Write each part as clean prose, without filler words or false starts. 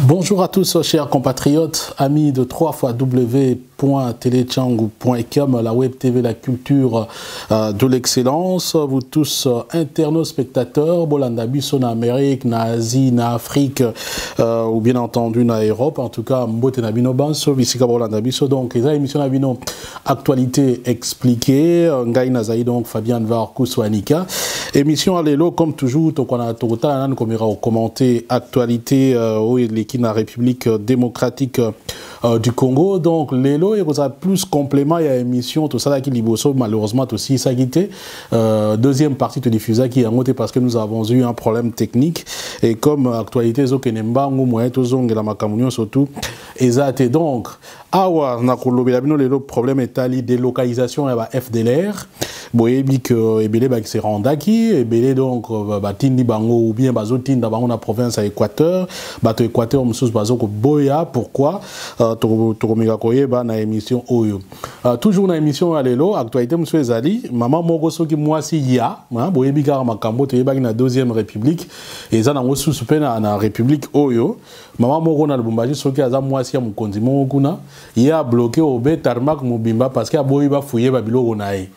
Bonjour à tous, chers compatriotes, amis de 3xw.telechangu.com, la web TV, la culture de l'excellence. Vous tous, internautes, spectateurs, Bolanda Bisso en Amérique, en Asie, en Afrique, ou bien entendu en Europe. En tout cas, Mbote Nabino Banso, Visika Bolanda Bisso. Donc, les émissions Nabino Actualité expliquée. Ngaï Nazaï, donc, Fabien Var Kouswanika. Émission à l'élo, comme toujours, on a tout le temps, comme il a commenté actualité, la République démocratique du Congo. Donc, l'élo, il y a plus complément, il y a émission, tout ça là qui liboso, malheureusement, aussi, ça qui était. Deuxième partie de diffuser qui a monté parce que nous avons eu un problème technique. Et comme actualité, Zokenemba, Ngoumoye, Tozong et la Makamounion, surtout, et ça a été donc, awa, le problème est à la délocalisation et à FDLR. Boyebi que ebele ba se randaki ebele donc batindi bango ou bien bazotinda bango na province à Équateur bato Équateur msus bazoko boya pourquoi tokomeka koyeba na émission oyo toujours na émission à lelo actualité monsieur ezali maman moko soki mwasi ya boyebi ka makambo toyeba na deuxième république et ça na ngosusu pe na république oyo maman moko na Lubumbashi soki aza mwasi ya mukonzi moko kuna ya bloqué au tarmac mobimba parce que aboyi ba fouiller ba biloko nae.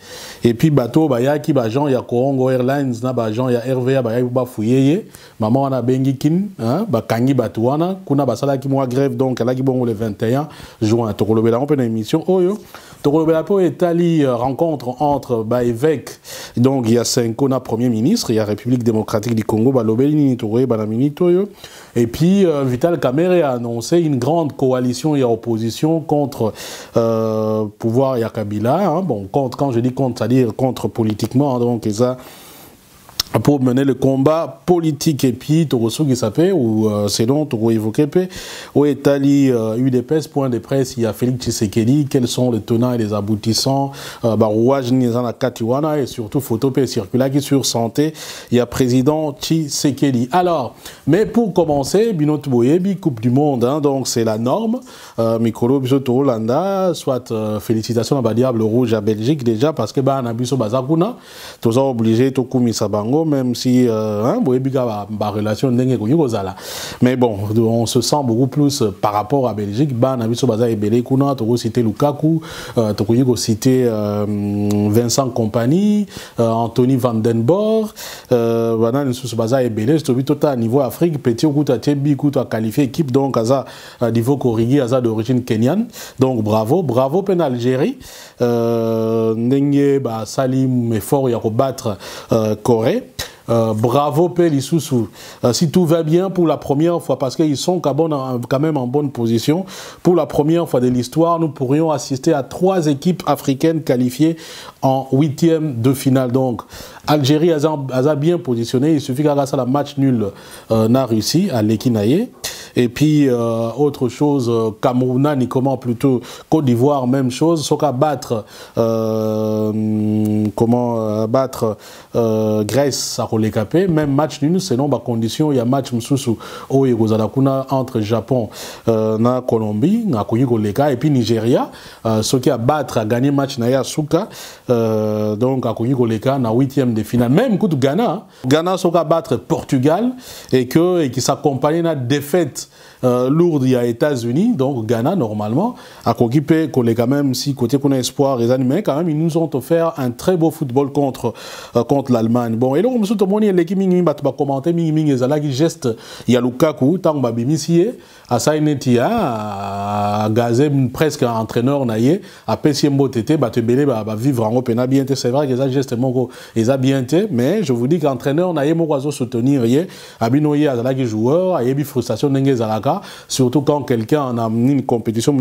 Et puis bateau bayaki ba Jean ya Congo Airlines na ba Jean ya RVA bayaki ba fouiller maman wana bengikin hein ba kangi bateau wana kuna basala ki moi grève donc là ki bongo le 21 juin tokolobela on peut na émission oyo tokolobela po etali rencontre entre ba évêque donc il y a 5 na premier ministre il y a République démocratique du Congo ba lobeli ni tokoye ba na minito yo. Et puis Vital Kamerhe a annoncé une grande coalition et opposition contre pouvoir Yakabila hein. Bon contre quand je dis contre c'est-à-dire contre politiquement hein, donc et ça pour mener le combat politique et puis Torosso qui s'appelle ou selon Toro évoqué où est allé UDPS point de presse il y a Félix Tshisekedi quels sont les tenants et les aboutissants barouage nizana katiwana et surtout photo pe circula qui sur santé il y a président Tshisekedi. Alors mais pour commencer Binoto Boyebi Coupe du monde hein, donc c'est la norme Mikolo Bisoto Hollanda soit félicitations à Diable Rouge à Belgique déjà parce que ba na biso bazakuna tous obligé to kumisa bango même si relation mais bon on se sent beaucoup plus par rapport à Belgique ba na biso baza ebele kuna to citer Lukaku to citer Vincent Kompany Anthony Van Den Boer bana nsusu baza ebele to tota niveau Afrique petit okuta tebi kuta qualifié équipe donc aza niveau corrigé aza d'origine kenyane donc bravo pen Algérie ndenge ba salim effort ya ko battre Corée. Bravo Pélissousou. Si tout va bien pour la première fois, parce qu'ils sont quand même en bonne position, pour la première fois de l'histoire, nous pourrions assister à 3 équipes africaines qualifiées en 8e de finale. Donc, Algérie a bien positionné, il suffit grâce à la match nul na Russie, à l'Ekinaye. Et puis, autre chose, Cameroun, comment plutôt, Côte d'Ivoire, même chose, sauf qu'à battre, Grèce, à Rolécapé, même match nul, selon ma condition, il y a match Msusu, entre Japon, na Colombie, na Koleka, et puis Nigeria, ce qui a battre, a gagné match na Yasuka, donc à Koleka, na 8e de finale, même coup de Ghana, Ghana, ce qui a battre Portugal, et qui s'accompagne de défaite lourde il y a États-Unis donc Ghana normalement à Kokipe quand même si côté qu'on a espoir les animés quand même ils nous ont offert un très beau football contre l'Allemagne. Bon et donc on se demande l'équipe mingi va commenter mingi ezala qui geste il y a Lukaku tant babimisi à Sainetia à Gazé presque entraîneur naïe à Pessimbo tété ba te belé ba vivre en opena bien c'est vrai que ça geste moko ils a bien été mais je vous dis qu'entraîneur naïe moko azo soutenir yé abinoye azala qui joueur ayebi frustration ndenge zalaka surtout quand quelqu'un en a amené une compétition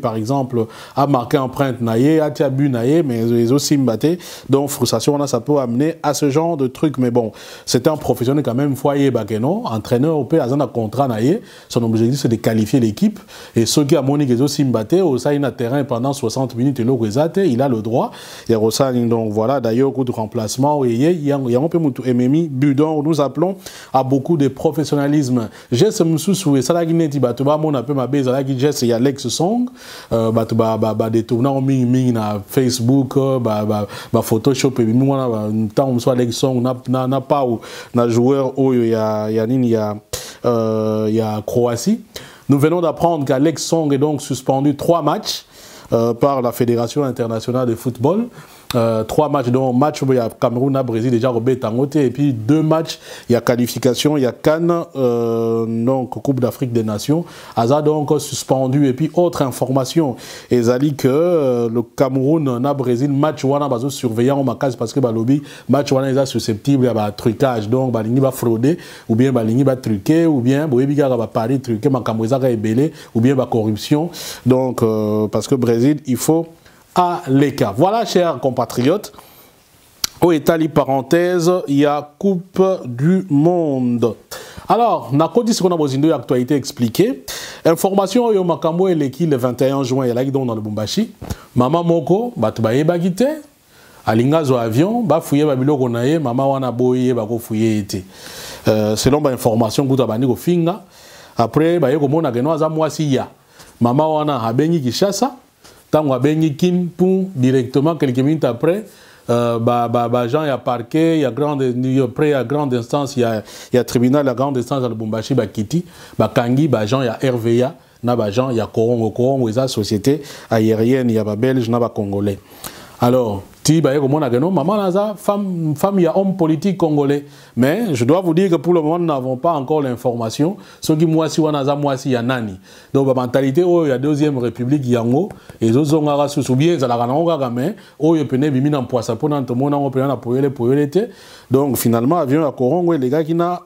par exemple a marqué empreinte naïe a tia but naïe mais ils aussi mbatté donc frustration là ça peut amener à ce genre de truc mais bon c'est un professionnel quand même foyer bakeno entraîneur au pays azana contrat naïe son objectif c'est de qualifier l'équipe et ceux qui a moni qu'ils aussi mbatté au sein d'un terrain pendant 60 minutes et il a le droit et donc voilà d'ailleurs coup de remplacement et il y a un peu MMI Budon nous appelons à beaucoup de professionnalisme j'ai ce sous et ça là qui n'est pas tout mon appelle ma base là qui geste il y a Lex Song détournant ming na Facebook Photoshop et moi temps soit Lex Song n'a pas ou n'a joueur il y a il y a Croatie. Nous venons d'apprendre qu'Alex Song est donc suspendu 3 matchs par la Fédération internationale de football. 3 matchs, donc match où il y a Cameroun à Brésil déjà Robert Tangote, et puis 2 matchs, il y a qualification, il y a Cannes, donc Coupe d'Afrique des Nations. Aza donc suspendu, et puis autre information, ils ont dit que le Cameroun à Brésil, match où on a surveillant au Macas parce que lobby match où on est susceptible à trucage, donc balingi va frauder, ou bien balingi va truquer, ou bien boyebiga va pari truquer, makamweza va ébélé, ou bien va corruption. Donc parce que Brésil, il faut à l'écart. Voilà, chers compatriotes, au état parenthèse, il y a Coupe du Monde. Alors, na kodi ce qu'on a besoin d'actualité expliquée. Information au Makambo et l'équipe le 21 juin, il y a dans le Lubumbashi. Maman Moko, batubaye bagite, alinga zo avion, ba fouye babilo konaye, maman wana boye bako fouye ete. Selon l'information que tu as au finga, après, ba yeko mona geno aza mwasi ya. Maman wana abengi Kishasa. Tant qu'on a béni directement quelques minutes après, Jean y a parquet, il y a grande instance, il y a tribunal, la grande instance à Lubumbashi, Kiti, Kangi, Jean y a RVA, Jean y a Corongo, il y a société aérienne, il y a belge, il y a congolais. Alors, maman naza femme il y a homme politique congolais, mais je dois vous dire que pour le moment nous n'avons pas encore l'information ce qui moi si wanaza moi si ya nani. Donc la mentalité il y a deuxième république yango et autres ngara sous bien za la kanonga mais oh il pene bimi na poisa pour nan to mona on peut na poyele té. Donc finalement avion à Corongo les gars qui na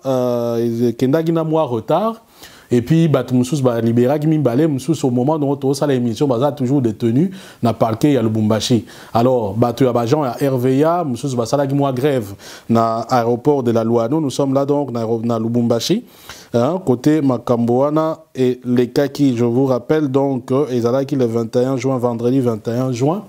kenda qui na mois retard. Et puis, Batumoussous libéra qui m'imbalait, au moment où on a l'émission, a toujours détenu, n'a parqué, il y a le Lubumbashi. Alors, Batu Abajan, il y a RVA, Moussous Basala qui m'a grève, dans l'aéroport de la Louano. Nous sommes là donc, dans Lubumbashi, côté Makamboana et les Kaki. Je vous rappelle donc, Ezala qui le 21 juin, vendredi 21 juin.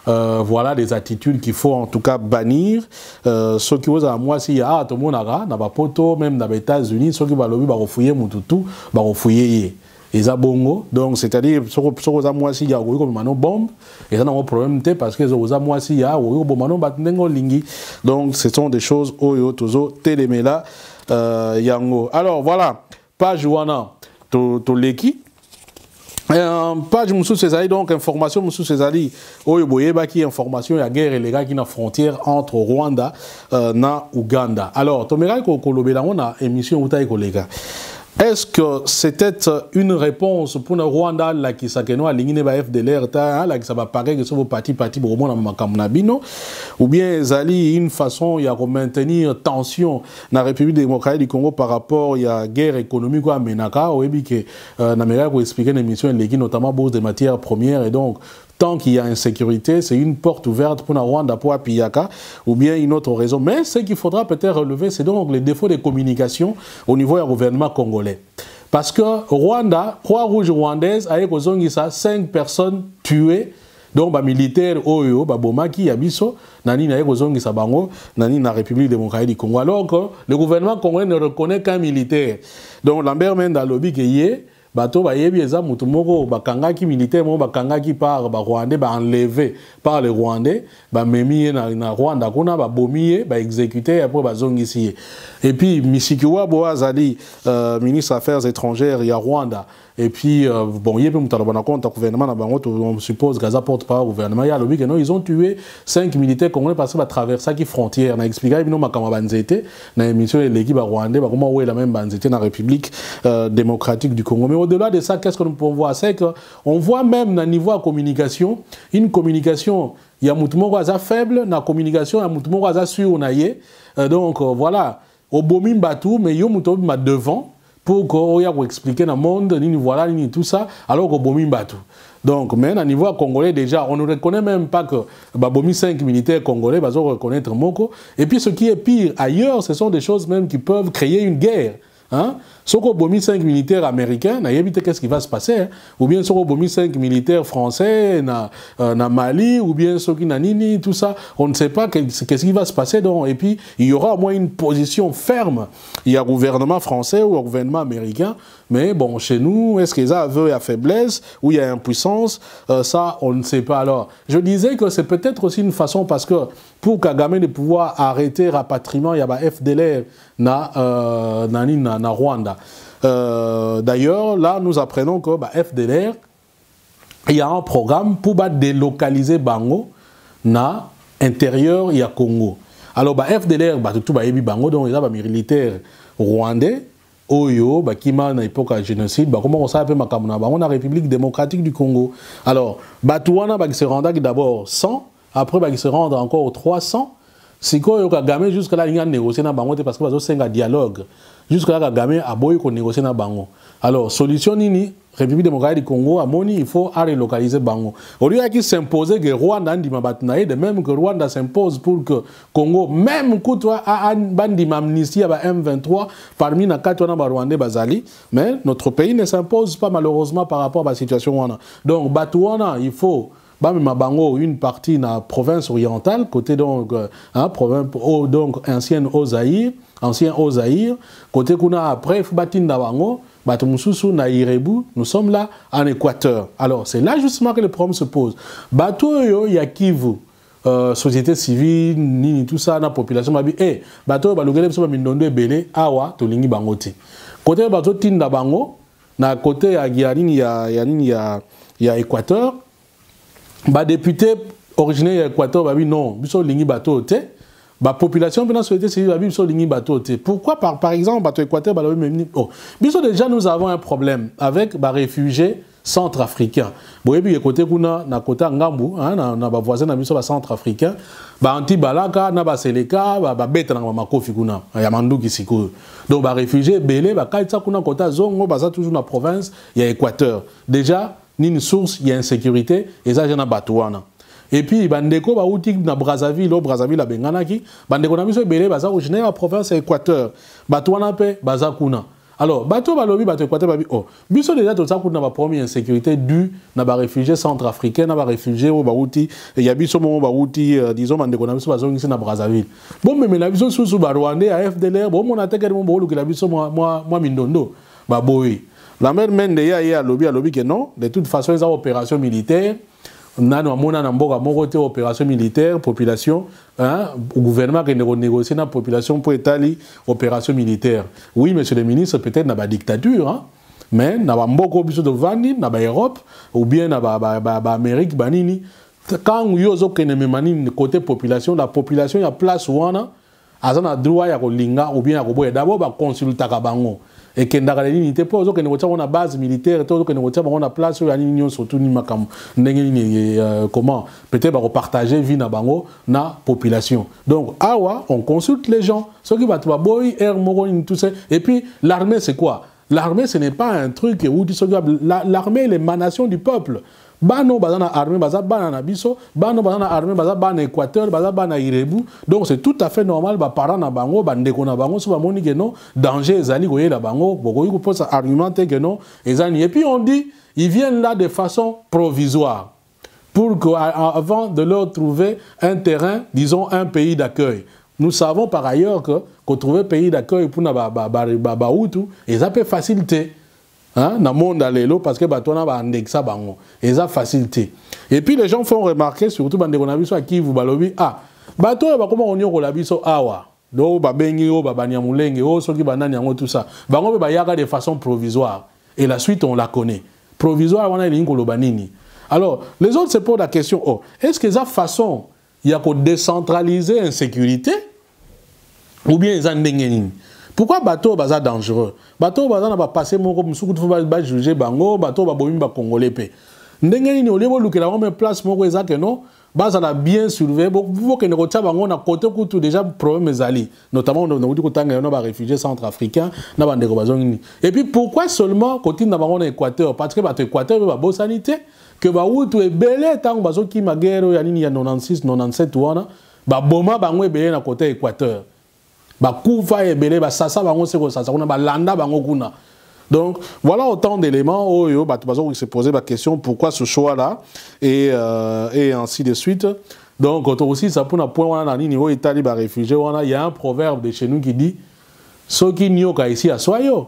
Voilà des attitudes qu'il faut en tout cas bannir. Ceux qui osent à moi, s'il y a tout le monde n'a pas poto, même dans les États-Unis, ceux qui vont le refouiller Moutoutou, va refouiller. Et ça bongo, donc c'est-à-dire, ceux qui osent à moi, s'il y a comme une bombe, et ça n'a pas de problème, parce que ceux qui osent à moi, s'il y a lingi. Donc ce sont des choses, oyo, tozo, télémela, yango. Alors voilà, page wana, to leki. Page Moussou Césari, donc information Moussou Césari, Oyoboyeba qui information, il y a guerre et les gars qui na frontière entre Rwanda na Ouganda. Alors, Tomera Kolobela, on a émission Outaï Kolega. Est-ce que c'était une réponse pour le Rwanda là qui s'akeno aligné ba FDLR là qui ça va paraître que ce vos parti pour mon makamnabino ou bien zali une façon il y a de maintenir tension dans la République démocratique du Congo par rapport il y a guerre économique à Menaka ou bien que n'américain pour expliquer une émission notamment bourse des matières premières et donc tant qu'il y a insécurité, c'est une porte ouverte pour la Rwanda, pour Apiyaka, ou bien une autre raison. Mais ce qu'il faudra peut-être relever, c'est donc les défauts de communication au niveau du gouvernement congolais. Parce que Rwanda, Croix-Rouge rwandaise, avec 5 personnes tuées, donc militaires, Oyo, Bomaki, Yabiso, Nani na Kozongisa Bango, Nani na République démocratique du Congo. Alors que le gouvernement congolais ne reconnaît qu'un militaire. Donc Lambert Menda lobby qui est bato ba yebi eza mutu moko bakangaki militaire mo bakangaki par ba Rwandais ba enlevé par les Rwandais ba memi na Rwanda kuna ba bomié ba exécuté après ba zongisi et puis Mishikiwa Boazali ministre affaires étrangères il y a Rwanda et puis bon yebi mutalabana compte gouvernement na bango on suppose Gaza porte pas gouvernement il y a le week-end ils ont tué 5 militaires congolais parce que ba traverser qui frontière na expliqué bino makama banzete na émission l'équipe Rwandais ba comment ouais la même banzete na République démocratique du Congo. Mais au-delà de ça, qu'est-ce que nous pouvons voir? C'est qu'on voit même dans le niveau de communication, une communication, il y a moutumoko aza faible, na communication, il y a moutumoko aza sur naye. Donc voilà, au bomim batou, mais yo moutumoko ma devant pour qu'on y a expliquer dans le monde, ni voilà, ni tout ça, alors qu'au bomim batou. Donc, mais à niveau congolais, déjà, on ne reconnaît même pas que Babomi 5 militaires congolais, bah, on reconnaître Moko. Et puis, ce qui est pire, ailleurs, ce sont des choses même qui peuvent créer une guerre. Hein? Si on a 5 militaires américains, qu'est-ce qui va se passer? Hein? Ou bien si on a 5 militaires français na Mali, ou bien ceux qui Nini, tout ça, on ne sait pas qu'est-ce qui va se passer. Donc. Et puis, il y aura au moins une position ferme. Il y a un gouvernement français ou un gouvernement américain, mais bon, chez nous, est-ce qu'il y a aveu et faiblesse, ou il y a impuissance? Ça, on ne sait pas. Alors, je disais que c'est peut-être aussi une façon, parce que pour Kagame de pouvoir arrêter rapatriement, il y a FDLR na Rwanda. D'ailleurs, là, nous apprenons que FDLR, il y a un programme pour délocaliser Bango na intérieur il y a Congo. Alors FDLR tout Bango donc il y a militaire rwandais oyo bakima na époque génocide comment on s'appelle makamuna Bango na République démocratique du Congo. Alors Batouana se rendra d'abord 100, après il se rendre encore 300. Si quoi Kagame jusque là il y a négocié na Bango parce que c'est un dialogue. Jusque là Kagame a boy qu'on négocie na Bango. Alors solution nini République démocratique du Congo, à Moni, il faut relocaliser Bango. Au lieu qu'il s'impose que Rwanda de même que Rwanda s'impose pour que Congo, même quand a bandima amnistie à M23 parmi les 4 Rwandais Bazali, mais notre pays ne s'impose pas malheureusement par rapport à la situation. Donc Batouana, il faut Bango une partie dans la province orientale, côté donc province donc ancienne Ozaïr, côté qu'on a après il faut bâtir Bango. Nous sommes là en Équateur. Alors, c'est là justement que le problème se pose. Bateau, il y a Kivu, société civile, ni tout ça, la population, bateau, awa, tolingi bangote. Côté bateau, tinda bango, na côté, il y a Équateur, député originaire d'Équateur, non, biso lingi bateau, la population de la société civile pourquoi par exemple Équateur déjà nous avons un problème avec les réfugiés centrafricains. Vous voyez côté kuna na côté ngambu na ba voisin na biso ba centrafricain anti balaka na ba seleka ba beta na makofi kuna ya manduki siko. Donc ba réfugiés belé ba kaitsa kuna côté zongo baza toujours na province ya Équateur. Déjà ni une source il y a insécurité et ça j'ai na batouana. Et puis, bandeko bauti na Brazzaville, Brazzaville a benganaki, bandeko na biso belé baza originaire la province Équateur. Batouana pe baza kuna. Alors, bateau balobi bateau Équateur babi biso déjà tout ça kuna ba première insécurité due na ba réfugiés centrafricains na ba réfugiés au bauti et ya biso mo bauti disons bandeko na biso bazo ngisi na Brazzaville. Bon mais na biso sous ba Rwandais à FDLR, bon mon attaque mon bolo que la biso moi mindondo ba boy. La mère mende ya lobby que non, de toute façon les opérations militaires Nano amona na mboka moko te opération militaire population au gouvernement qui négocier la population pour étaler opération militaire. Oui monsieur le ministre peut-être na ba dictature mais na ba mboko biso de vandi na ba Europe ou bien na ba Amérique banini quand yo zo kene memani côté population la population ya place wana azana droit ya kolinga ou bien ya koboya d'abord ba consulta ka bango et que dans la unité pour que nous avons une base militaire tout que nous avons une place où il y a surtout ni makam comment peut-être repartager vie na bango na population. Donc awa on consulte les gens ceux qui battent boy air moro tout ça et puis l'armée c'est quoi? L'armée ce n'est pas un truc où l'armée est l'émanation du peuple. Bano bazana armée baza bana na biso, bano bazana armée baza bana Équateur, baza bana Irebu. Donc c'est tout à fait normal ba parents na bango, bandeko na bango so ba moni que non, danger ezali koye na bango, bokoyi ko pose argumenter que non, ezali. Et puis on dit ils viennent là de façon provisoire pour qu'avant de leur trouver un terrain, disons un pays d'accueil. Nous savons par ailleurs que trouver un pays d'accueil pour na ba outu, et ça peut faciliter. Dans le monde allélo parce que batona ba indexa bango et ça facilité. Et puis les gens font remarquer surtout bandeko na biso qui vous balobi bato ba comment on yoko la biso awa do ba bengi o ba banyamulenge o soki banani yango tout ça bango ba yaka de façon provisoire et la suite on la connaît provisoire wana lingi ko lobanini. Alors les autres se posent la question est-ce que ça façon il y a ko décentraliser insécurité ou bien ils en ndengeni? Pourquoi bateau baza dangereux? Bateau baza na ba passer mon comme soukou faut ba juger bango, bateau ba bomi ba congolais pe. Ndengeni ni olebo lukela même place moko eza que non, baza la bien surveiller, beaucoup que ne retient bango na côté kutu déjà problème ezali, notamment na uti kotanga na ba réfugiés centrafricains na ba ndeko bazongini. Et puis pourquoi seulement côté na bango na Équateur? Parce que bateau Équateur ba bo sanité que ba utu ebele tant bazo ki magero ya nini ya 96 97 wana, ba boma bango ebele na côté Équateur. Donc voilà autant d'éléments où il se posait la question pourquoi ce choix-là et ainsi de suite. Donc aussi ça pour un point dans niveau Italie ba réfugié il y a un proverbe de chez nous qui dit ceux qui n'y ont ici à soyo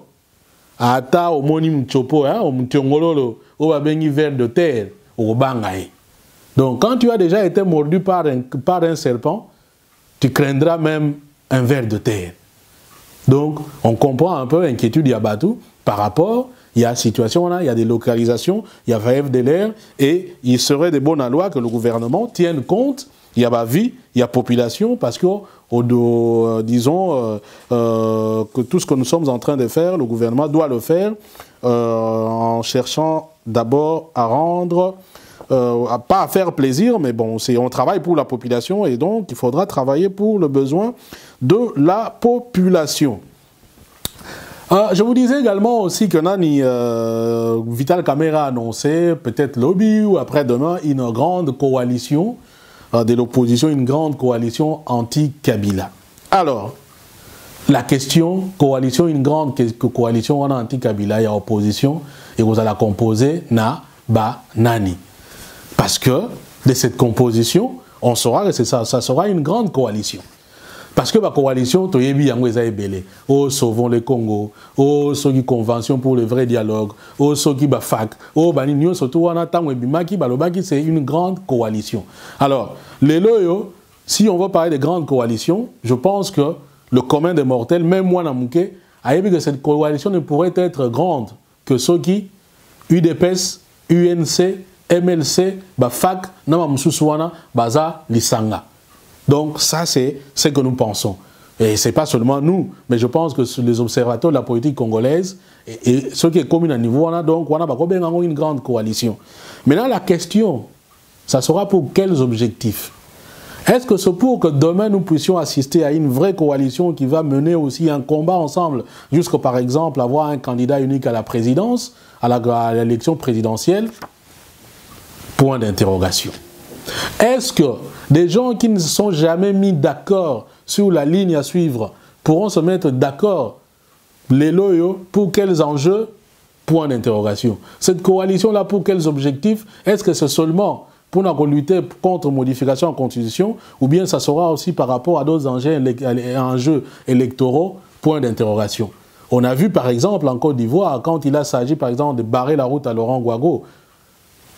ata au moni mchopo au mtiongololo au babengi ver de terre au bangaï. Donc quand tu as déjà été mordu par un serpent, tu craindras même un ver de terre. Donc, on comprend un peu l'inquiétude d'Yabatou par rapport, il y a situation là, il y a des localisations, il y a FDLR, et il serait de bonne loi que le gouvernement tienne compte, il y a vie, il y a population, parce que, disons, que tout ce que nous sommes en train de faire, le gouvernement doit le faire en cherchant d'abord à rendre, pas à faire plaisir, mais bon, on travaille pour la population, et donc il faudra travailler pour le besoin de la population. Je vous disais également aussi que Nani Vital Camera a annoncé, peut-être lobby ou après-demain, une grande coalition de l'opposition, une grande coalition anti-Kabila. Alors, la question, coalition, une grande coalition anti-Kabila, il y a opposition, et vous allez la composer na ba nani. Parce que de cette composition, on saura que ça sera une grande coalition. Parce que la coalition, oh, sauvons le Congo, oh, qui convention pour le vrai dialogue, oh, qui FAC, oh, surtout, c'est une grande coalition. Alors, les loyaux, si on veut parler de grandes coalitions, je pense que le commun des mortels, même moi, Namouké, a dit que cette coalition ne pourrait être grande que ceux qui, UDPS, UNC, MLC, FAC, Namamoussouana, Baza, Lisanga. Donc ça, c'est ce que nous pensons. Et ce n'est pas seulement nous, mais je pense que les observateurs de la politique congolaise, et ceux qui sont communs à niveau, donc on a une grande coalition. Maintenant, la question, ça sera pour quels objectifs? Est-ce que c'est pour que demain nous puissions assister à une vraie coalition qui va mener aussi un combat ensemble, jusqu'à par exemple avoir un candidat unique à la présidence, à l'élection présidentielle? Point d'interrogation. Est-ce que des gens qui ne se sont jamais mis d'accord sur la ligne à suivre pourront se mettre d'accord, les loyaux, pour quels enjeux? Point d'interrogation. Cette coalition-là, pour quels objectifs? Est-ce que c'est seulement pour lutter contre modification en constitution, ou bien ça sera aussi par rapport à d'autres enjeux électoraux? Point d'interrogation. On a vu par exemple en Côte d'Ivoire, quand il a s'agi par exemple de barrer la route à Laurent Gbagbo,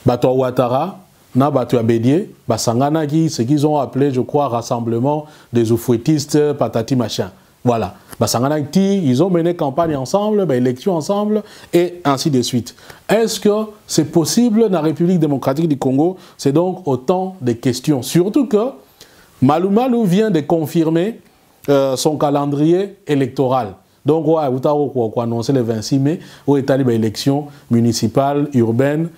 Bato Ouattara, na Bato Abédié, Basangana, ce qu'ils ont appelé, je crois, rassemblement des oufouettistes, patati machin. Voilà. Basangana, ils ont mené campagne ensemble, élection ensemble, et ainsi de suite. Est-ce que c'est possible dans la République démocratique du Congo? C'est donc autant de questions. Surtout que Malou Malou vient de confirmer son calendrier électoral. Donc, on a annoncé le 26 mai, où est allé l'élection municipale, urbaine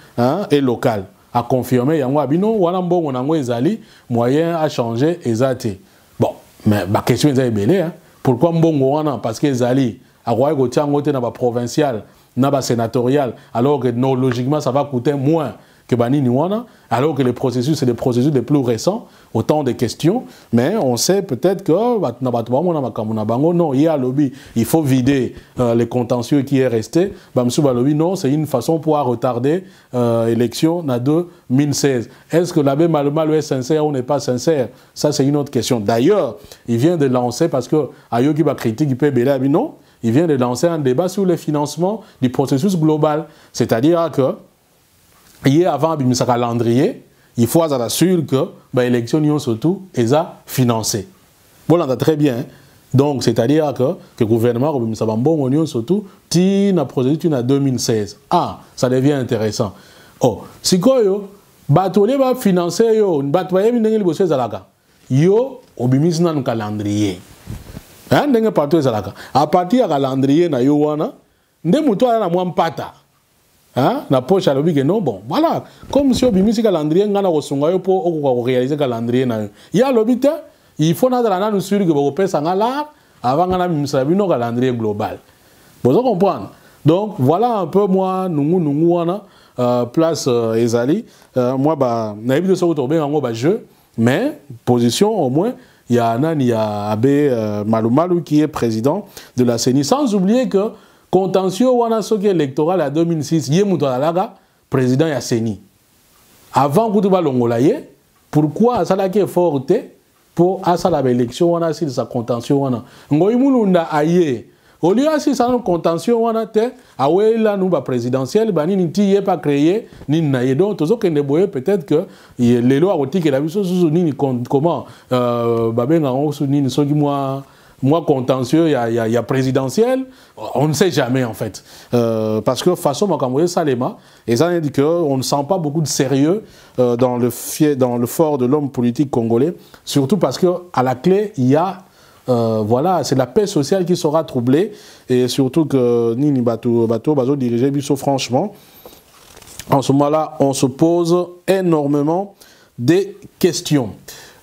et locale. A confirmé, il y a un moyen à changer et bon, mais la question est belle. Pourquoi Mbongo? Parce que Zali, à Roya provincial, sénatorial, alors que non, logiquement ça va coûter moins que Bani Niwana, alors que les processus, c'est des processus les plus récents, autant de questions, mais on sait peut-être que non, il y a lobby, il faut vider les contentieux qui est resté. Non, c'est une façon pour retarder l'élection en 2016. Est-ce que l'abbé Malmal est sincère ou n'est pas sincère? Ça, c'est une autre question. D'ailleurs, il vient de lancer, parce que Ayoki va critiquer Pébélé, non, il vient de lancer un débat sur le financement du processus global. C'est-à-dire que hier, avant ce calendrier, il faut assurer que l'élection surtout est financée. Bon, on a très bien. Donc, c'est-à-dire que le gouvernement a surtout la procédure en 2016. Ah, ça devient intéressant. Oh, si quoi yo, batolé va financer yo, batolé va financer yo, obimis na calendrier. Hein, ndenge partout zalaka. À partir du calendrier na yo wana, ndé muto na mwampata. Hein? Na poche à l'objet que non, bon, voilà. Comme si on bimisi le calendrier, on a pour réaliser le calendrier. Il y a l'objet, il faut nous sûr que vous pouvez s'en aller avant qu'on ait un calendrier global. Vous comprenez? Donc, voilà un peu moi, nous, place Ezali. Moi, je n'ai pas de ce que jeu, mais position au moins. Il y a Abbé Malou Malou qui est président de la CENI. Sans oublier que contentieux wana soki électoral en 2006, yé Moutalaga, président ya CENI. Avant Koutouba Longolaye, pourquoi ça est forte pour asala l'élection wana si sa contentieux wana. Ngoy mulunda aye. Au lieu si ça contentieux wana te awe la nou ba présidentielle ba ni nti yé pas créé ni naye donc tozo que ne boye peut-être que les lois oti que la biso ni comment ba benga on sou ni soki moi moi contentieux, il y a présidentiel, on ne sait jamais en fait. Parce que façon Makamboye Salema, et ça dit qu'on ne sent pas beaucoup de sérieux dans le fort de l'homme politique congolais, surtout parce qu'à la clé, il y a voilà, c'est la paix sociale qui sera troublée, et surtout que Nini Bato diriger Bisso, franchement, en ce moment-là, on se pose énormément des questions.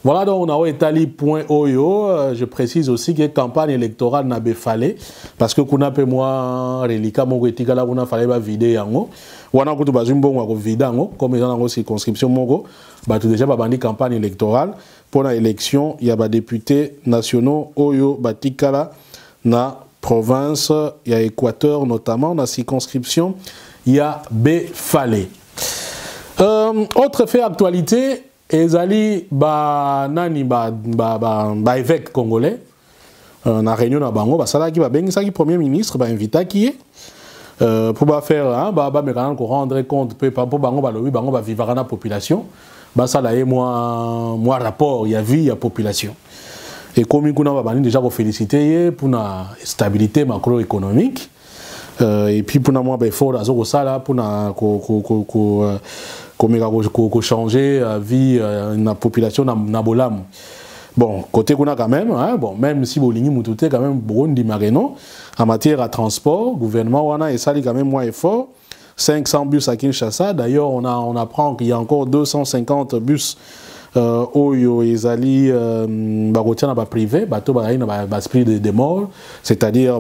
Voilà, donc on a Etali.oyo. Je précise aussi que la campagne électorale n'a pas fallu parce que qu'on a peu moi reliquat mon etika là on a fallu ba vider yango. Wana ko to bazumbo ngwa ko vider yango comme ils ont circonscription mongo. Ba tout déjà ba bandi campagne électorale pour la élection, il y a ba députés nationaux oyo batikala na province, il y a Équateur notamment dans circonscription, il y a Befalé. Autre fait actualité, ezali nani évêque congolais na réunion na bango basala ki bengisaki premier ministre invita qui pour faire me rendre compte pour bango balobi bango vivre na population basala ye moi rapport il y a vie il y a population et comme kuna bani déjà ko féliciter pour la stabilité macroéconomique et puis pour moi effort azo sala pour na ko changer la vie de la population na bolam. Bon, côté qu'on a quand même, hein, bon, même si Bolingi Moutouté quand même Burundi Mareno, en matière de transport, gouvernement wana et ça quand même moins effort. 500 bus à Kinshasa. D'ailleurs, on apprend qu'il y a encore 250 bus Oyo et Zali Barotia na privé, bateau na esprit de mort, c'est-à-dire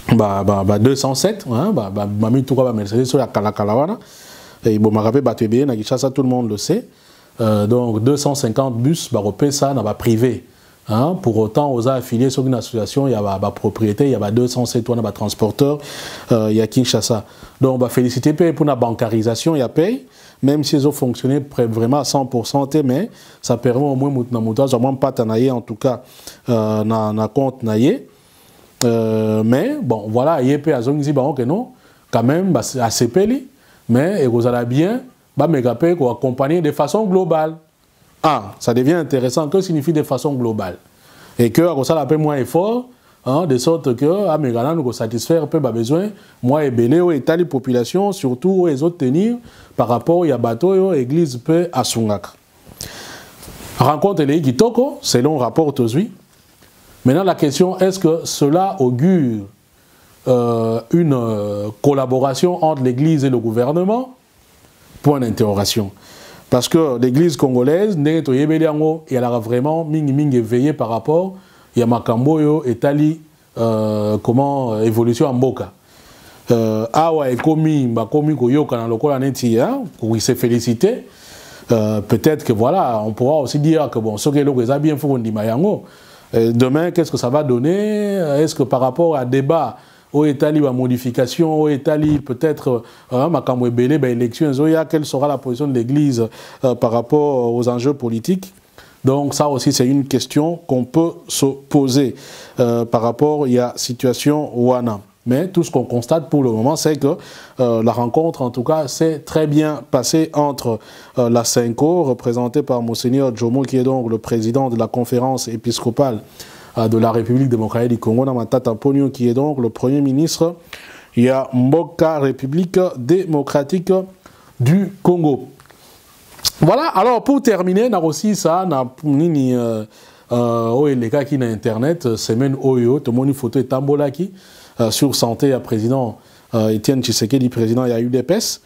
207, hein, mami tout quoi Mercedes sur la Kalakalawana. Et bon, tout le monde le sait. Donc 250 bus, ça n'a privé. Hein? Pour autant, aux affiliés sur une association, il y a propriété, il y a 207 transporteurs, il y a Kinshasa. Donc, on va féliciter pour la bancarisation, il y a paye, même si ils ont fonctionné vraiment à 100%, mais ça permet au moins de pas tanayer, en tout cas, na compte naye. Mais bon, voilà, il y a paye à Zongizi que non, quand même, assez payé. Mais vous allez bien, accompagner de façon globale. Ah, ça devient intéressant. Que signifie de façon globale? Et que ça a moins effort, hein, de sorte que nous satisfaire peu besoin, moi et belé ou état de population, surtout les autres tenir par rapport à bateau église peu à Sungak. Rencontre les Kitoko, selon rapport aujourd'hui. Maintenant la question, est-ce que cela augure une collaboration entre l'Église et le gouvernement? Point d'interrogation. Parce que l'Église congolaise, elle a vraiment éveillé par rapport à Makambo et Tali, comment évolution en Boka. Awa et Komi, Koyoka dans le col pour se féliciter. Peut-être que voilà, on pourra aussi dire que bon, ce que l'on a bien fait, on dit Mayango. Demain, qu'est-ce que ça va donner? Est-ce que par rapport à débat, au État la modification, au État peut-être élection, quelle sera la position de l'Église par rapport aux enjeux politiques? Donc ça aussi c'est une question qu'on peut se poser par rapport à la situation Wana. Mais tout ce qu'on constate pour le moment, c'est que la rencontre, en tout cas, s'est très bien passée entre la Senko, représentée par Monseigneur Jomo, qui est donc le président de la conférence épiscopale de la République démocratique du Congo, Namatata Ponyo, qui est donc le premier ministre. Il y a Mboka, République démocratique du Congo. Voilà, alors pour terminer, on a aussi ça, on a les cas qui na Internet, semaine Oyo, tout le monde photo et Tambolaki, sur santé, à président Étienne Tshisekedi, président, il y a eu des UDPS.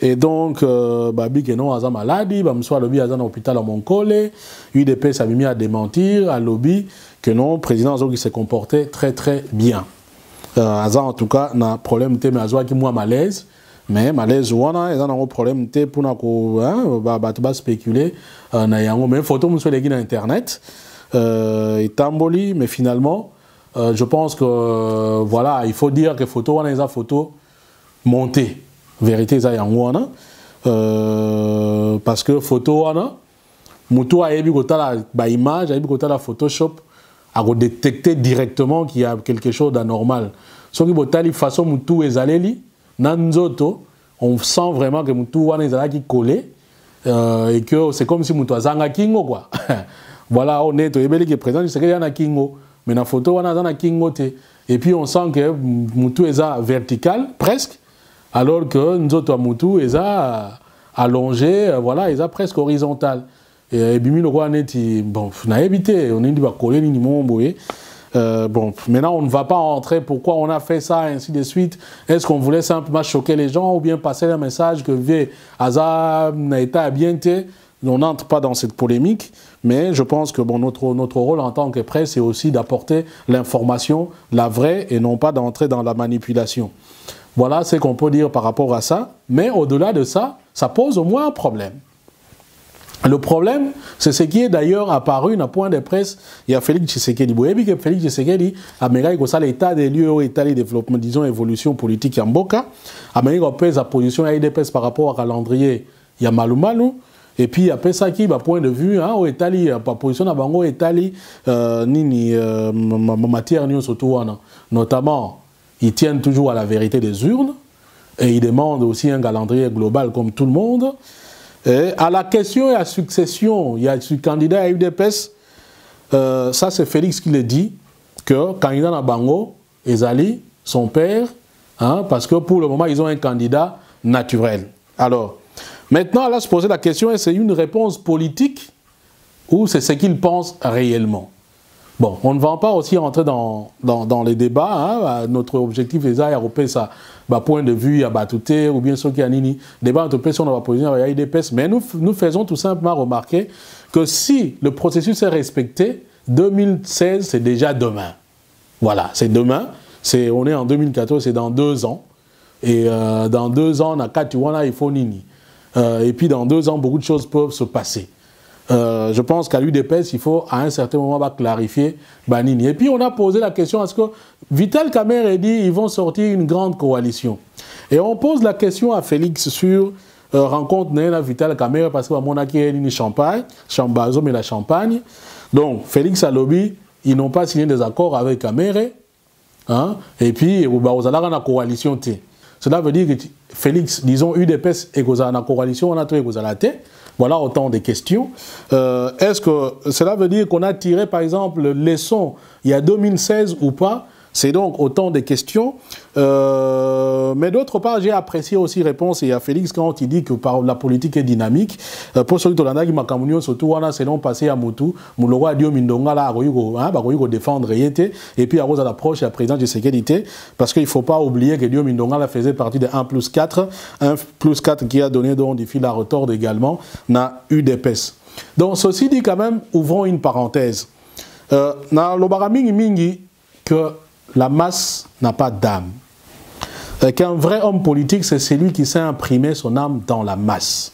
Et donc, Babi Kenon a maladie, Bamsoa Lobby a un hôpital à Monkole, UDPS a mis à démentir, à Lobby, que non, le président Azo qui s'est comporté très très bien. Aza en tout cas, n'a problème mais Azo qui moi malaise, mais malaise ouana, ils ont un problème pour na spéculer, na yango mais photo monsieur les guides internet, et Tamboli, mais finalement, je pense que voilà, il faut dire que photo ouana, ils ont photo montée, vérité ça yango ouana, parce que photo ouana, mutu a yebi kota la image, a yebi kota la Photoshop, à détecter directement qu'il y a quelque chose d'anormal. Ce qui est de façon Moutou et Zaleli, Nanzoto, on sent vraiment que Moutou wana qui collé et que c'est comme si Moutou Zanga Kingo quoi. voilà, on est, qui est présent, il y a Kingo. Mais dans la photo, on a Kingo. Et puis on sent que Moutou est vertical, presque, alors que nous autres, Moutou est allongé, voilà, est presque horizontal. Et Bimi le roi net, bon, on a évité, on est dit, bah, coller, ni mon boé. Bon, maintenant on ne va pas entrer pourquoi on a fait ça, ainsi de suite. Est-ce qu'on voulait simplement choquer les gens ou bien passer le message que V. Aza n'a été bien été? On n'entre pas dans cette polémique, mais je pense que bon, notre rôle en tant que presse, c'est aussi d'apporter l'information, la vraie, et non pas d'entrer dans la manipulation. Voilà ce qu'on peut dire par rapport à ça. Mais au-delà de ça, ça pose au moins un problème. Le problème, c'est ce qui est d'ailleurs apparu dans le point de presse. Il y a Félix Tshisekedi. Vous savez que Félix Tshisekedi, Amérique, ça l'état des lieux, l'état des développements, disons, évolution politique en Boka. Amérique, pèse sa position à IDPS par rapport au calendrier. Il y a Malumalu. Et puis, après ça, qui a point de vue, hein, au Italie, par position à Bango, Italie, matière, surtout, notamment, ils tiennent toujours à la vérité des urnes. Et ils demandent aussi un calendrier global comme tout le monde. Et à la question et à la succession, il y a ce candidat à UDPS, ça c'est Félix qui le dit, que candidat à Bango, Ezali, son père, hein, parce que pour le moment, ils ont un candidat naturel. Alors, maintenant, là, se poser la question, est-ce que c'est une réponse politique ou c'est ce qu'ils pensent réellement? Bon, on ne va pas aussi rentrer dans les débats. Hein. Notre objectif est d'Europe, ça, point de vue, à Batouté, ou bien ceux qui ont nini. Débat entre personnes, on va poser à IDPS. Mais nous faisons tout simplement remarquer que si le processus est respecté, 2016, c'est déjà demain. Voilà, c'est demain. On est en 2014, c'est dans 2 ans. Et dans 2 ans, on a 4 mois, il faut nini. Et puis dans 2 ans, beaucoup de choses peuvent se passer. Je pense qu'à l'UDPS, il faut à un certain moment clarifier Banini. Et puis on a posé la question, est-ce que Vital Kamerhe dit qu'ils vont sortir une grande coalition? Et on pose la question à Félix sur rencontre de Vital Kamerhe parce que mon acquis est une Champagne, Chambazo mais la Champagne. Donc Félix Alobi, ils n'ont pas signé des accords avec Kamerhe. Hein? Et puis vous allez la coalition. Cela veut dire que Félix, disons UDPS et la coalition, on a trouvé que la tête. Voilà autant de questions. Est-ce que cela veut dire qu'on a tiré, par exemple, leçon il y a 2016 ou pas? C'est donc autant de questions. Mais d'autre part, j'ai apprécié aussi réponse et à Félix quand il dit que la politique est dynamique. Pour ceux qui ont dit surtout selon passé à Moutou, Mouloro a dit Mindonga là, il défendre et puis à Rose à l'approche et à président de sécurité, parce qu'il ne faut pas oublier que Dio Mindonga faisait partie de 1+4, 1+4 qui a donné donc des fils à retordre également dans UDPS. Donc ceci dit quand même, ouvrons une parenthèse. Dans le mingi que la masse n'a pas d'âme. Qu'un vrai homme politique, c'est celui qui sait imprimer son âme dans la masse.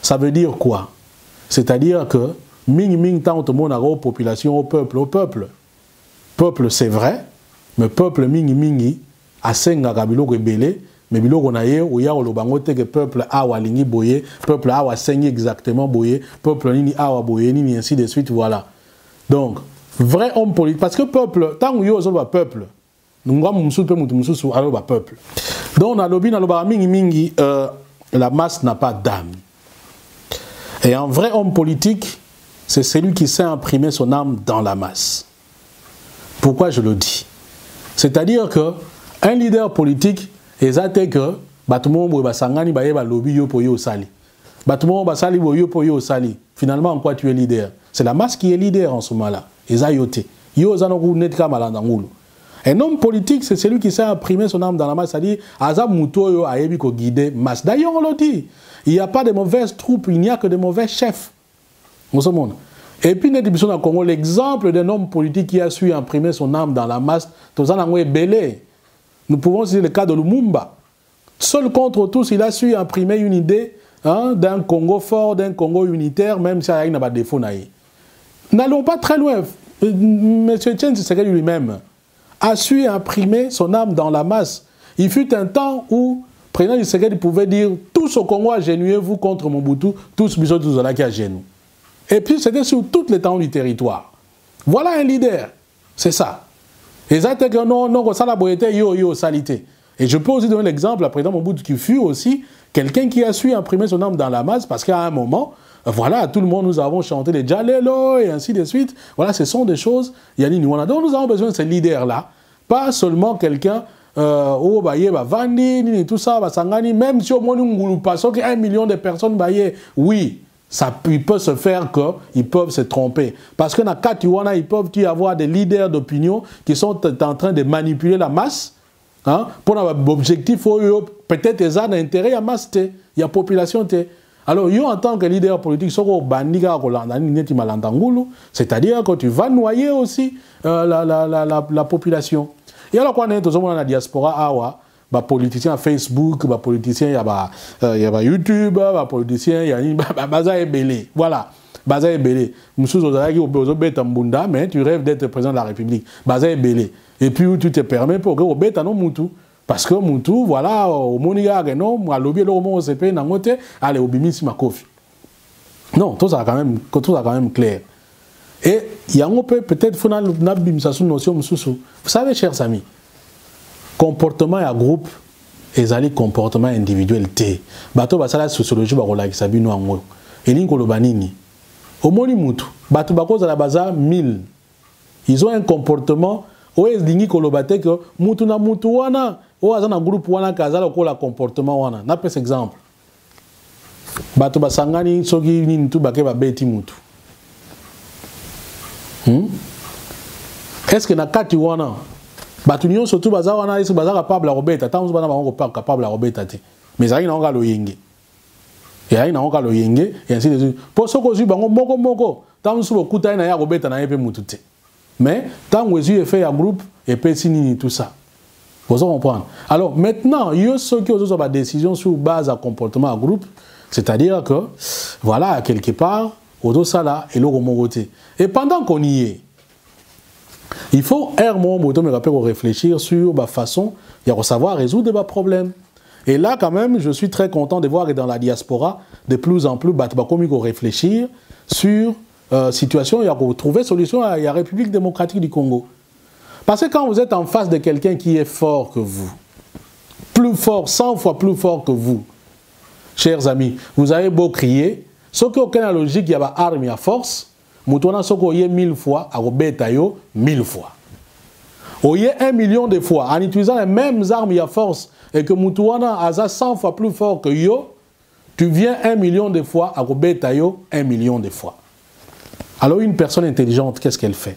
Ça veut dire quoi? C'est-à-dire que ming tant tout le monde a aux populations, au peuple. Peuple, c'est vrai, mais peuple mingi a senga kabilo rebelle, mais bilo konaye ou ya olobango te que peuple a walingi boye, peuple a wa sengi exactement boye, peuple nini a wa boye nini ainsi de suite, voilà. Donc vrai homme politique, parce que peuple, tant que vous avez peuple, nous avons peuple. Donc, la masse n'a pas d'âme. Et un vrai homme politique, c'est celui qui sait imprimer son âme dans la masse. Pourquoi je le dis? C'est-à-dire qu'un leader politique, c'est que finalement, en quoi tu es leader? C'est la masse qui est leader en ce moment-là. Un homme politique, c'est celui qui sait imprimer son âme dans la masse, c'est-à-dire masse. D'ailleurs, on le dit, il n'y a pas de mauvaises troupes, il n'y a que de mauvais chefs. Et puis, l'exemple d'un homme politique qui a su imprimer son âme dans la masse, nous pouvons citer le cas de Lumumba. Seul contre tous, il a su imprimer une idée d'un Congo fort, d'un Congo unitaire, même si il n'y a pas de défaut. N'allons pas très loin. M. Etienne Tshisekedi lui-même a su imprimer son âme dans la masse. Il fut un temps où le président Tshisekedi pouvait dire « Tous au Congo, agenouillez-vous contre Mobutu, tous bisous, tous à qui genoux. » Et puis c'était sur toute l'étendue du territoire. Voilà un leader. C'est ça. Et ça, c'est que non, ça la boyauté, yo, salité. Et je peux aussi donner l'exemple, le président Mobutu qui fut aussi quelqu'un qui a su imprimer son âme dans la masse parce qu'à un moment, voilà, tout le monde, nous avons chanté les Djalelo et ainsi de suite. Voilà, ce sont des choses, Yanni Nouana. Donc nous avons besoin de ces leaders-là, pas seulement quelqu'un, oh, baye, Vandi, tout ça, Sangani, même si au moins nous passons qu'un million de personnes, baye, oui. Ça, il peut se faire qu'ils peuvent se tromper. Parce que dans Katiwana, ils peuvent y avoir des leaders d'opinion qui sont en train de manipuler la masse. Hein, pour l'objectif, peut-être ils ont intérêt à la masse, il y a la population. Alors, en tant que leader politique, c'est-à-dire que tu vas noyer aussi la population. Et alors, quand on est dans la diaspora, les politiciens Facebook, les politiciens, il y a YouTube, les politiciens, il y a Baza et Belé. Voilà. Baza et Belé. Mais tu rêves d'être président de la République. Baza et Belé. Et puis tu te permets pour que tu aies un Moutou. Parce que Moutou, voilà, au Moniga, non, à l'objet, au CP, n'angote, allez, au Bimisi Makofi. Non, tout ça quand même clair. Et il y a peut-être une notion. Vous savez, chers amis, comportement à groupe et comportement individuel t bato basala sociologie bakolakisa bino yango elingi koloba nini omoni mutu bato bakozala baza 1000 ils ont un comportement oyo elingi koloba te que mutu na mutu wana oyo aza na groupe wana kazala kola comportement wana napesa exemple bato basangani soki nini tu bake babeti mutu est-ce que na kati wana Batunion surtout baza wana isi baza capable à robeta tant bana ba capable à robeta te mais ça ina ngalo yenge et ina ngalo yenge et ainsi de suite pour ce que bango moko tant sous le kuta ina ya robeta na yepe mutute mais tant wezu fait un groupe et pesini tout ça vous comprenez alors maintenant il y a ceux qui ont des décisions sur base à comportement à groupe c'est-à-dire que voilà quelque part au ça là et le remonter et pendant qu'on y est il faut réfléchir sur la façon de savoir résoudre des problèmes. Et là, quand même, je suis très content de voir que dans la diaspora, de plus en plus, réfléchir sur la situation et trouver solution à la République démocratique du Congo. Parce que quand vous êtes en face de quelqu'un qui est fort que vous, plus fort, 100 fois plus fort que vous, chers amis, vous avez beau crier, ce qui n'a aucune logique, il y a arme et à force. Moutouana soko yé 1000 fois, à robeta yo 1000 fois. Oye 1 million de fois, en utilisant les mêmes armes à force, et que Moutouana a 100 fois plus fort que yo, tu viens 1 million de fois, à robeta yo 1 million de fois. Alors une personne intelligente, qu'est-ce qu'elle fait?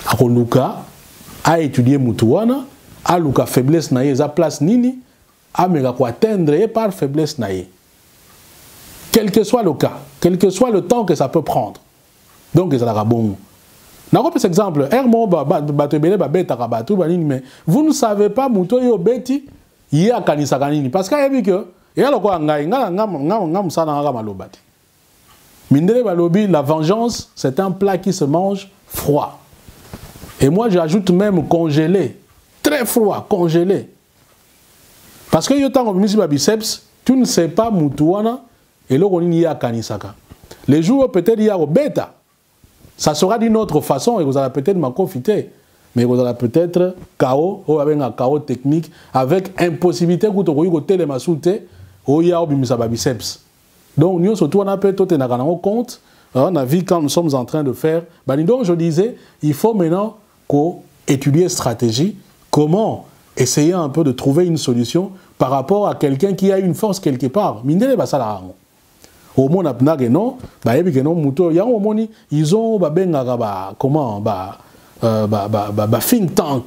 Akoluka a étudié Moutouana, a luka faiblesse naye, za place nini, a mega ko atteindre par faiblesse naye. Quel que soit le cas, quel que soit le temps que ça peut prendre. Donc, c'est la bon. Par exemple, mais vous ne savez pas, Mouto yo beti, y a kanisa kanini. Parce qu'il y a vu que, et alors quoi, la vengeance, c'est un plat qui se mange froid. Et moi, j'ajoute même congelé. Très froid, congelé. Parce que yo tango biceps, tu ne sais pas Moutouana, et là, on y a kanisaka. Les jours, peut-être, il y a au bêta. Ça sera d'une autre façon et vous allez peut-être m'en profiter. Mais vous allez peut-être chaos, ou avec un chaos technique, avec impossibilité que vous ayez côté de ma soute, ou il y a un biceps. Donc, nous, surtout, on a peut être compte, on a vu quand nous sommes en train de faire. Donc, je disais, il faut maintenant étudier stratégie, comment essayer un peu de trouver une solution par rapport à quelqu'un qui a une force quelque part. Mindele basala au monde non ils ont comment think tank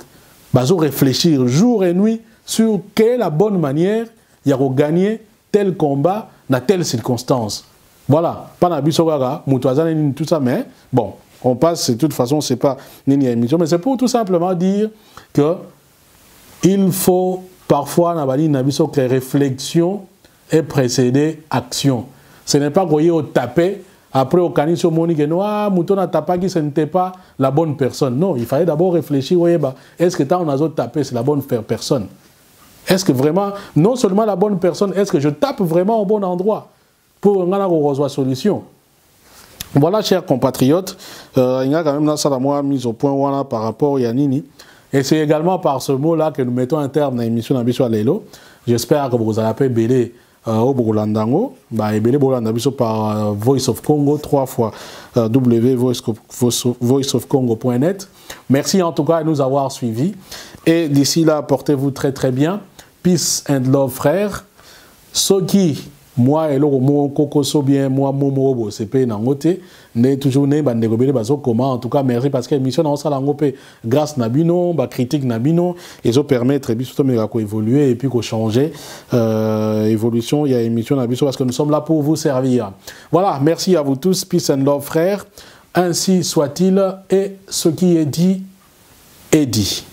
réfléchir jour et nuit sur quelle est la bonne manière il y a gagner tel combat dans telle circonstance. Voilà, pas tout ça, mais bon, on passe de toute façon, c'est pas une émission, mais c'est pour tout simplement dire que il faut parfois que les réflexions aient précédé action. Ce n'est pas qu'on y taper, après au canis au moni que mouton a tapé qui ce n'était pas la bonne personne. Non, il fallait d'abord réfléchir, est-ce que on a tapé, c'est la bonne personne? Est-ce que vraiment, non seulement la bonne personne, est-ce que je tape vraiment au bon endroit pour reçoit solution? Voilà, chers compatriotes, il y a quand même là, ça la moi mise au point voilà, par rapport à Yanini. Et c'est également par ce mot-là que nous mettons un terme dans l'émission Nabiso Alelo. J'espère que vous allez appeler Bélé au Bogolandango. Et Bélé Bogolandabiso par Voice of Congo, 3 fois www.voiceofcongo.net. Merci en tout cas de nous avoir suivis. Et d'ici là, portez-vous très très bien. Peace and love, frères. Soki, moi et l'autre, moi, Kokoso bien, moi, Momo, c'est pas une angote. N'est toujours né, bah, négobélé, bah, comment. En tout cas, merci parce que l'émission, on s'est l'angopé grâce Nabino, bah, critique Nabino, et ça permet très bien, surtout, mais évoluer et puis qu'on changer. Évolution, il y a émission Nabiso parce que nous sommes là pour vous servir. Voilà, merci à vous tous. Peace and love, frères. Ainsi soit-il, et ce qui est dit, est dit.